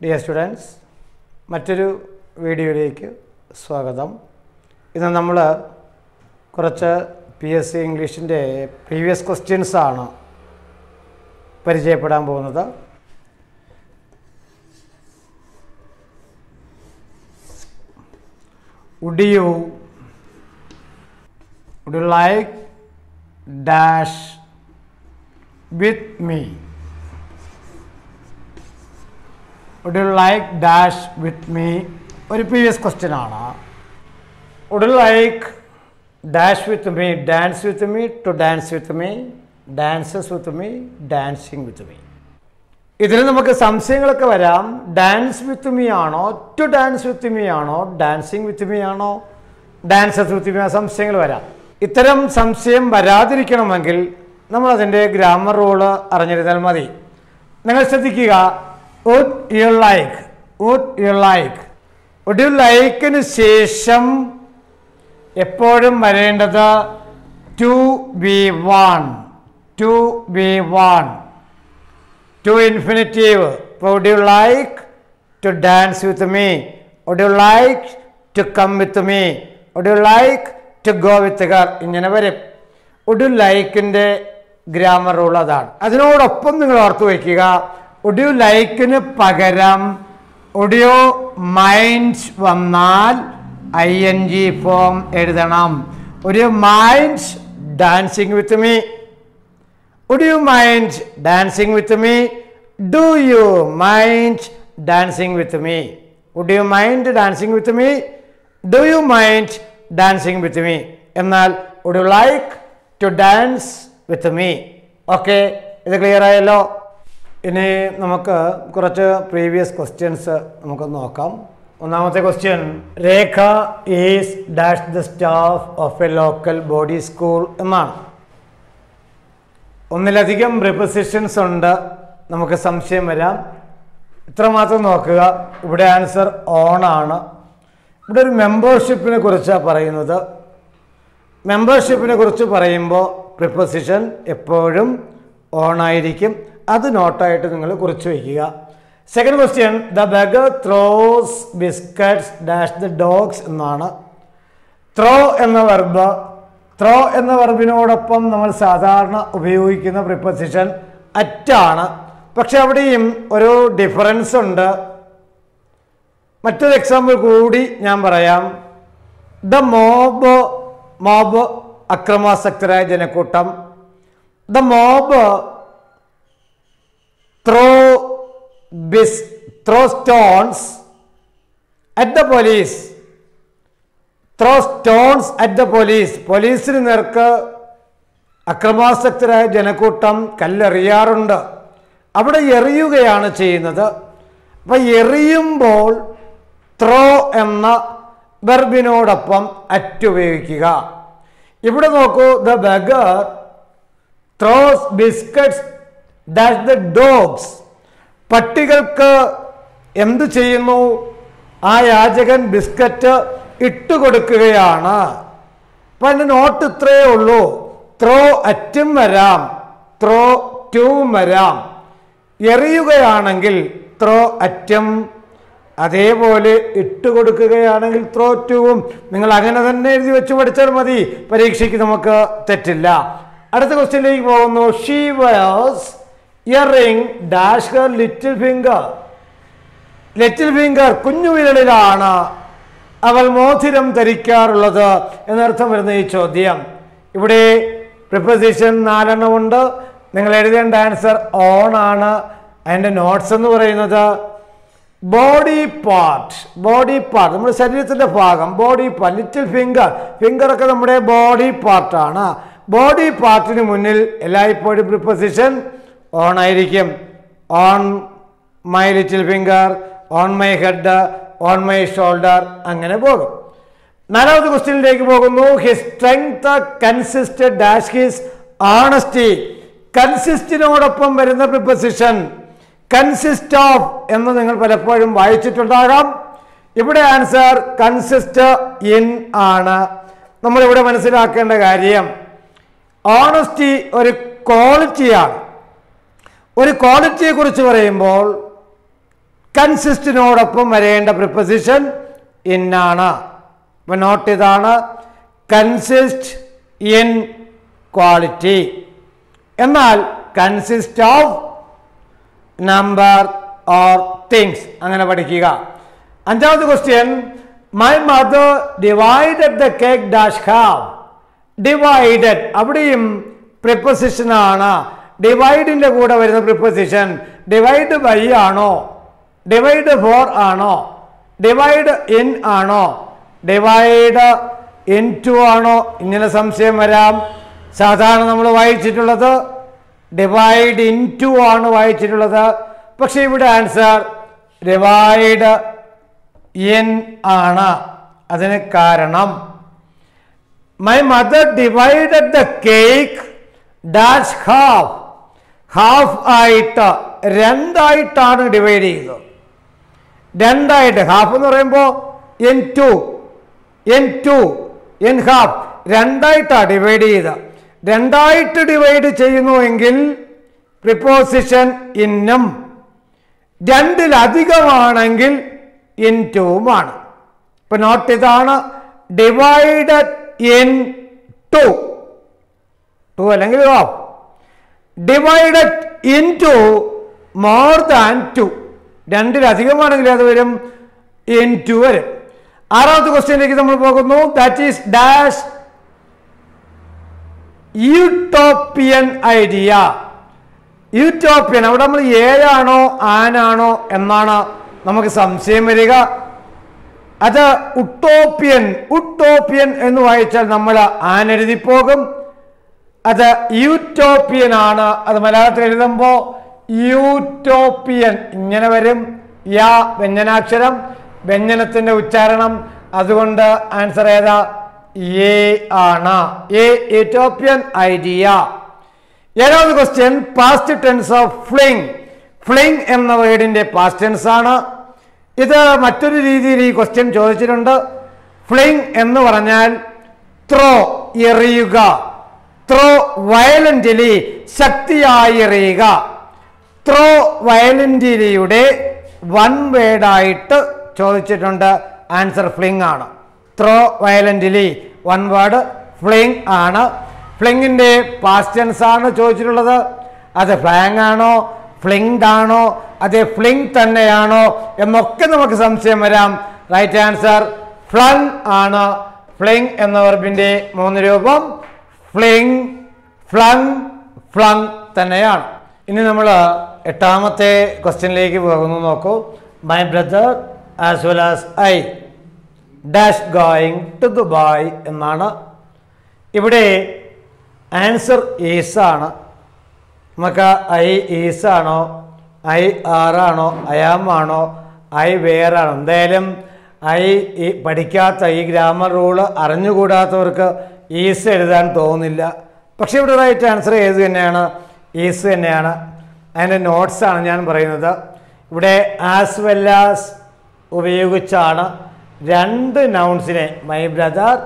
Dear students, മറ്റൊരു വീഡിയോയിലേക്ക് സ്വാഗതം. ഇന്ന് നമ്മൾ കുറച്ച് PSC ഇംഗ്ലീഷിൻ്റെ പ്രീവിയസ് ക്വസ്റ്റ്യൻസാണ് പരിചയപ്പെടാൻ പോകുന്നത്. Would you like dash with me? Would you like dash with me? ഒരു പ്രീവിയസ് ക്വസ്റ്റ്യൻ ആണ്. Would you like dash with me, dance with me, to dance with me, dances with me, dancing with me? ഇതിൽ നമുക്ക് സംശയങ്ങളൊക്കെ വരാം. Dance with me ആണോ, to dance with me ആണോ, dancing with me ആണോ, dances with me, സംശയങ്ങൾ വരാം. ഇത്തരം സംശയം വരാതിരിക്കണമെങ്കിൽ നമ്മളതിൻ്റെ ഗ്രാമർ റൂള് അറിഞ്ഞിരുന്നാൽ മതി. നിങ്ങൾ ശ്രദ്ധിക്കുക. Would you like, would you like, would you ലൈക്കിന് ശേഷം എപ്പോഴും വരേണ്ടത് to be one, to be one, to infinitive. Would you like to dance with me? Would you like to come with me? Would you like to go with her? ഇങ്ങനെ വരും. Would you likeൻ്റെ grammar rule അതാണ്. അതിനോടൊപ്പം നിങ്ങൾ ഓർത്ത് വയ്ക്കുക, would you likeന് പകരം would you mind വന്നാൽ ing form എഴുതണം. would you mind dancing with me? Would you mind dancing with me? Do you mind dancing with me? Would you mind dancing with me? Do you mind dancing with me? എന്നാൽ would you like to dance with me? Okay, ഇത് clear ആയല്ലോ. ഇനി നമുക്ക് കുറച്ച് previous questions നമുക്ക് നോക്കാം. ഒന്നാമത്തെ question, Rekha is dash the staff of A local body school എന്നാണ്. ഒന്നിലധികം പ്രിപ്പോസിഷൻസ് ഉണ്ട്, നമുക്ക് സംശയം വരാം. ഇത്രമാത്രം നോക്കുക. ഇവിടെ ആൻസർ ഓൺ ആണ്. ഇവിടെ ഒരു മെമ്പർഷിപ്പിനെ കുറിച്ചാണ് പറയുന്നത്. മെമ്പർഷിപ്പിനെ കുറിച്ച് പറയുമ്പോൾ പ്രിപ്പോസിഷൻ എപ്പോഴും ഓൺ ആയിരിക്കും. അത് നോട്ടായിട്ട് നിങ്ങൾ കുറിച്ച് വയ്ക്കുക. Second question, the beggar throws biscuits dash the dogs എന്നാണ്. ത്രോ എന്ന വെർബ്, ത്രോ എന്ന വെർബിനോടൊപ്പം നമ്മൾ സാധാരണ ഉപയോഗിക്കുന്ന പ്രിപ്പോസിഷൻ അറ്റാണ്. പക്ഷെ അവിടെയും ഒരു ഡിഫറൻസ് ഉണ്ട്. മറ്റൊരു എക്സാമ്പിൾ കൂടി ഞാൻ പറയാം. ദ മോബ്, മോബ് അക്രമാസക്തരായ ജനക്കൂട്ടം. The mob throw stones at the police, throw stones at the police. പോലീസിന് നേർക്ക് അക്രമാസക്തരായ ജനക്കൂട്ടം കല്ലെറിയാറുണ്ട്. അവിടെ എറിയുകയാണ് ചെയ്യുന്നത്. അപ്പം എറിയുമ്പോൾ ത്രോ എന്ന വെർബിനോടൊപ്പം അറ്റ് ഉപയോഗിക്കുക. ഇവിടെ നോക്കൂ, the beggar throws biscuits dash the dogs. പട്ടികൾക്ക് എന്ത് ചെയ്യുന്നു? ആ യാചകൻ ബിസ്ക്കറ്റ് ഇട്ടുകൊടുക്കുകയാണ്. അപ്പം അതിൻ്റെ നോട്ട് ഇത്രയേ ഉള്ളൂ. ത്രോ അറ്റും വരാം, ത്രോ ടൂവും വരാം. എറിയുകയാണെങ്കിൽ ത്രോ അറ്റും, അതേപോലെ ഇട്ടുകൊടുക്കുകയാണെങ്കിൽ ത്രോ ടൂവും. നിങ്ങൾ അങ്ങനെ തന്നെ എഴുതി വെച്ച് പഠിച്ചാൽ മതി, പരീക്ഷയ്ക്ക് നമുക്ക് തെറ്റില്ല. അടുത്ത ക്വസ്റ്റ്യനിലേക്ക് പോകുന്നു. She wears earring dash her little finger. Little finger കുഞ്ഞു വിരലിലാണ് അവൾ മോതിരം ധരിക്കാറുള്ളത് എന്നർത്ഥം വരുന്ന ഈ ചോദ്യം. ഇവിടെ പ്രിപ്പോസിഷൻ 4 ഉണ്ട്. നിങ്ങൾ എഴുതേണ്ട ആൻസർ ഓൺ ആണ്. അതിൻ്റെ നോട്ട്സ് എന്ന് പറയുന്നത് ബോഡി പാർട്ട്, ബോഡി പാർട്ട് നമ്മുടെ ശരീരത്തിൻ്റെ ഭാഗം, ബോഡി പാർട്ട്. ലിറ്റിൽ ഫിംഗർ, ഫിംഗറൊക്കെ നമ്മുടെ ബോഡി പാർട്ടാണ്. ബോഡി പാർട്ടിന് മുന്നിൽ എല്ലായ്പ്പോഴും പ്രിപ്പോസിഷൻ ഓൺ ആയിരിക്കും. On my little finger, on my head, on my shoulder, അങ്ങനെ പോകും. 4ാമത്തെ ക്വസ്റ്റ്യനിലേക്ക് പോകുന്നു. His strength consisted dash his honesty. കൺസിസ്റ്റിനോടൊപ്പം വരുന്ന പ്രിപ്പോസിഷൻ കൺസിസ്റ്റ് ഓഫ് എന്ന് നിങ്ങൾ പലപ്പോഴും വായിച്ചിട്ടുണ്ടാകാം. ഇവിടെ ആൻസർ കൺസിസ്റ്റ് ഇൻ ആണ്. നമ്മളിവിടെ മനസ്സിലാക്കേണ്ട കാര്യം, ഓണസ്റ്റി ഒരു ക്വാളിറ്റിയാണ്. ഒരു ക്വാളിറ്റിയെ കുറിച്ച് പറയുമ്പോൾ കൺസിസ്റ്റിനോടൊപ്പം വരേണ്ട പ്രിപ്പോസിഷൻ ഇൻ ആണ്. അപ്പോൾ നോട്ട് ഇതാണ്, കൺസിസ്റ്റ് ഇൻ ക്വാളിറ്റി. എന്നാൽ consist of number or things അങ്ങനെ പഠിക്കുക. അഞ്ചാമത്തെ question, my mother divided the cake dash have. Divided അവിടെയും പ്രിപ്പോസിഷനാണ്. ഡിവൈഡിൻ്റെ കൂടെ വരുന്ന പ്രിപ്പോസിഷൻ ഡിവൈഡ് ബൈ ആണോ, ഡിവൈഡ് ഫോർ ആണോ, ഡിവൈഡ് ഇൻ ആണോ, ഡിവൈഡ് ഇൻ ടു ആണോ, ഇങ്ങനെ സംശയം വരാം. സാധാരണ നമ്മൾ വായിച്ചിട്ടുള്ളത് ഡിവൈഡ് ഇൻ ടു ആണ് വായിച്ചിട്ടുള്ളത്. പക്ഷേ ഇവിടെ ആൻസർ ഡിവൈഡ് ഇൻ ആണ്. അതിന് കാരണം my mother divided the cake dash half. Half ആയിട്ട് രണ്ടായിട്ടാണ് ഡിവൈഡ് ചെയ്തത്. രണ്ടായിട്ട്, ഹാഫ് എന്ന് പറയുമ്പോൾ എൻ ടു എൻ ഹാഫ് രണ്ടായിട്ടാണ് ഡിവൈഡ് ചെയ്തത്. രണ്ടായിട്ട് ഡിവൈഡ് ചെയ്യുന്നുവെങ്കിൽ പ്രിപ്പോസിഷൻ ഇന്നും, രണ്ടിലധികമാണെങ്കിൽ ഇൻ ടുവുമാണ്. ഇപ്പൊ നോട്ട് ഇതാണ്, ഡിവൈഡഡ് ഇൻ ടു, ടു അല്ലെങ്കിൽ half. Divided in to more than two, രണ്ടിലധികമാണെങ്കിൽ അത് വരും ഇൻ ടു വരും. ആറാമത്തെ ക്വസ്റ്റ്യനിലേക്ക് നമ്മൾ പോകുന്നു. That is dash utopian idea. Utopian, അവിടെ നമ്മൾ ഏഴാണോ ആനാണോ എന്നാണ് നമുക്ക് സംശയം വരിക. അത് ഉട്ടോപ്യൻ, ഉട്ടോപ്യൻ എന്ന് വായിച്ചാൽ നമ്മൾ ആനെഴുതിപ്പോകും. അത് യൂട്ടോപ്യൻ ആണ്. അത് മലയാളത്തിൽ എഴുതുമ്പോൾ യൂട്ടോപ്യൻ ഇങ്ങനെ വരും. യാ വ്യഞ്ജനാക്ഷരം, വ്യഞ്ജനത്തിന്റെ ഉച്ചാരണം. അതുകൊണ്ട് ആൻസർ ഏതാ? എ ആണ്. A utopian idea. ഏഴാമത് question, past tense of fling. Fling എന്ന വേർഡിന്റെ പാസ്റ്റ് ടെൻസ് ആണ്. ഇത് മറ്റൊരു രീതിയിൽ ഈ ക്വസ്റ്റ്യൻ ചോദിച്ചിട്ടുണ്ട്. ഫ്ലിങ് എന്ന് പറഞ്ഞാൽ ത്രോ, എറിയുക. ത്രോ വയലന്റ്ലി, ശക്തിയായി എറിയുക. ത്രോ വയലന്റ്ലിയുടെ വൺ വേർഡായിട്ട് ചോദിച്ചിട്ടുണ്ട്. ആൻസർ ഫ്ലിങ് ആണ്. Throw violently one word fling ആണ്. ഫ്ലിങ്ങിന്റെ പാസ്റ്റ് ടെൻസ് ആണ് ചോദിച്ചിട്ടുള്ളത്. അത് ഫ്ലാങ് ആണോ, ഫ്ലിങ്ഡ് ആണോ, അത് ഫ്ലിങ് തന്നെയാണോ എന്നൊക്കെ നമുക്ക് സംശയം വരാം. റൈറ്റ് ആൻസർ ഫ്ലങ് ആണ്. ഫ്ലിങ് എന്ന വെർബിന്റെ മൂന്ന് രൂപം ഫ്ലിങ്, ഫ്ലങ്, ഫ്ലങ് തന്നെയാണ്. ഇനി നമ്മൾ എട്ടാമത്തെ ക്വസ്റ്റ്യനിലേക്ക് പോകുന്നു. നോക്കൂ. My brother as well as I dash going to Dubai എന്നാണ്. ഇവിടെ ആൻസർ ഈസ് ആണ്. നമുക്ക് ഐ ഈസ് ആണോ, ഐ ആറാണോ, അയാം ആണോ, ഐ വേറാണോ? എന്തായാലും ഐ ഈ പഠിക്കാത്ത, ഈ ഗ്രാമർ റൂള് അറിഞ്ഞുകൂടാത്തവർക്ക് ഈസ് എഴുതാൻ തോന്നില്ല. പക്ഷെ ഇവിടെ റൈറ്റ് ആൻസർ ഏത് തന്നെയാണ്? ഈസ് തന്നെയാണ്. അതിൻ്റെ നോട്ട്സാണ് ഞാൻ പറയുന്നത്. ഇവിടെ ആസ് വെൽ ആസ് ഉപയോഗിച്ചാണ് രണ്ട് നൗൺസിനെ, മൈ ബ്രദർ,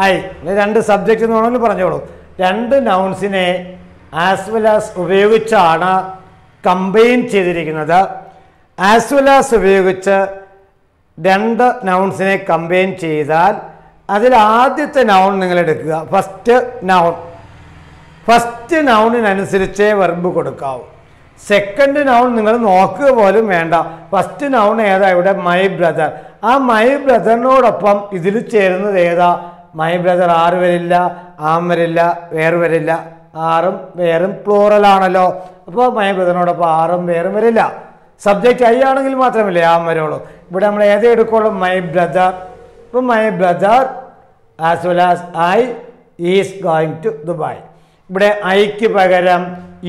ഐ, രണ്ട് സബ്ജക്റ്റ് എന്ന് വേണമെങ്കിൽ പറഞ്ഞോളൂ. രണ്ട് നൗൺസിനെ ആസ് വെൽ ആസ് ഉപയോഗിച്ചാണ് കമ്പൈൻ ചെയ്തിരിക്കുന്നത്. ആസ് വെൽ ആസ് ഉപയോഗിച്ച് രണ്ട് നൗൺസിനെ കമ്പൈൻ ചെയ്താൽ അതിൽ ആദ്യത്തെ നൗൺ നിങ്ങൾ എടുക്കുക. ഫസ്റ്റ് നൗണിനനുസരിച്ചേ വെർബ് കൊടുക്കാവൂ. സെക്കൻഡ് നൗൺ നിങ്ങൾ നോക്കുക പോലും വേണ്ട. ഫസ്റ്റ് നൗൺ ഏതാ? ഇവിടെ മൈ ബ്രദർ. ആ മൈ ബ്രദറിനോടൊപ്പം ഇതിൽ ചേരുന്നത് ഏതാ? മൈ ബ്രദർ ആറ് വരില്ല, ആം വരില്ല, വേറ് വരില്ല. ആറും വേറും പ്ലൂറലാണല്ലോ. അപ്പോൾ മൈ ബ്രദറിനോടൊപ്പം ആറും വേറും വരില്ല. സബ്ജക്റ്റ് ഐ ആണെങ്കിൽ മാത്രമല്ലേ ആം വരുള്ളൂ. ഇവിടെ നമ്മൾ ഏതേ എടുക്കുള്ളൂ? My brother. ഇപ്പം my brother as well as I is going to Dubai. ഇവിടെ ഐക്ക് പകരം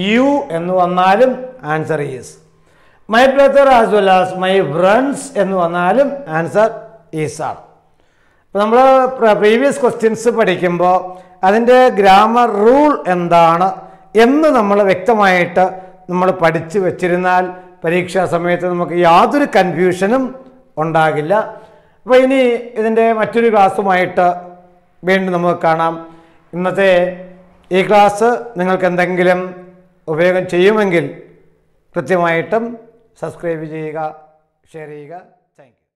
യു എന്ന് വന്നാലും answer is. My brother as well as my friends എന്ന് വന്നാലും ആൻസർ ഈസ് ആണ്. അപ്പോൾ നമ്മൾ പ്രീവിയസ് ക്വസ്റ്റ്യൻസ് പഠിക്കുമ്പോൾ അതിൻ്റെ ഗ്രാമർ റൂൾ എന്താണ് എന്ന് നമ്മൾ വ്യക്തമായിട്ട് നമ്മൾ പഠിച്ചു വെച്ചിരുന്നാൽ പരീക്ഷാ സമയത്ത് നമുക്ക് യാതൊരു കൺഫ്യൂഷനും ഉണ്ടാകില്ല. അപ്പോൾ ഇനി ഇതിൻ്റെ മറ്റൊരു ക്ലാസ്സുമായിട്ട് വീണ്ടും നമുക്ക് കാണാം. ഇന്നത്തെ ഈ ക്ലാസ് നിങ്ങൾക്ക് എന്തെങ്കിലും ഉപയോഗം ചെയ്യുമെങ്കിൽ കൃത്യമായിട്ടും സബ്സ്ക്രൈബ് ചെയ്യുക. ഷെയർ ചെയ്യുക. Thank you.